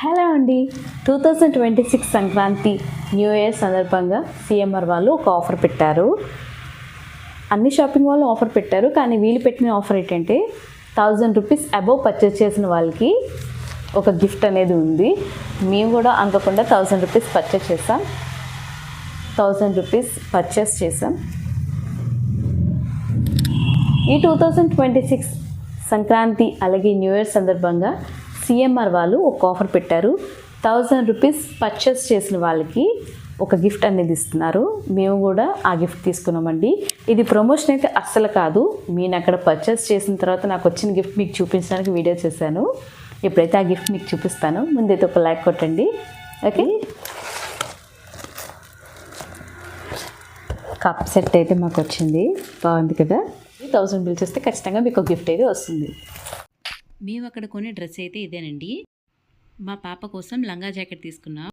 Hello అండి, 2026 Sankranti new year సందర్భంగా CMR వాళ్ళు ఒక ఆఫర్ పెట్టారు. అన్ని షాపింగ్ వాళ్ళు ఆఫర్ పెట్టారు, కానీ వీళ్ళు పెట్టిన ఆఫర్ ఏంటంటే 1000 రూపీస్ అబోవ్ పర్చేస్ చేసిన వాళ్ళకి ఒక గిఫ్ట్ అనేది ఉంది. మేము కూడా అనుకోకుండా 1000 రూపీస్ పర్చేస్ చేసాం. 1000 రూపీస్ పర్చేస్ చేసాం. ఈ 2026 సంక్రాంతి అలాగే న్యూ ఇయర్ సందర్భంగా సిఎంఆర్ వాళ్ళు ఒక ఆఫర్ పెట్టారు. 1000 రూపీస్ పర్చేస్ చేసిన వాళ్ళకి ఒక గిఫ్ట్ అనేది ఇస్తున్నారు. మేము కూడా ఆ గిఫ్ట్ తీసుకున్నామండి. ఇది ప్రమోషన్ అయితే అస్సలు కాదు. నేను అక్కడ పర్చేస్ చేసిన తర్వాత నాకు వచ్చిన గిఫ్ట్ మీకు చూపించడానికి వీడియో చేశాను. ఇప్పుడైతే ఆ గిఫ్ట్ మీకు చూపిస్తాను. ముందైతే ఒక లైక్ కొట్టండి. ఓకే, కప్ సెట్ అయితే మాకు వచ్చింది. బాగుంది కదా. 1000 బిల్ చేస్తే ఖచ్చితంగా మీకు గిఫ్ట్ అయితే వస్తుంది. మేము అక్కడ కొనే డ్రెస్ అయితే ఇదేనండి. మా పాప కోసం లంగా జాకెట్ తీసుకున్నాం.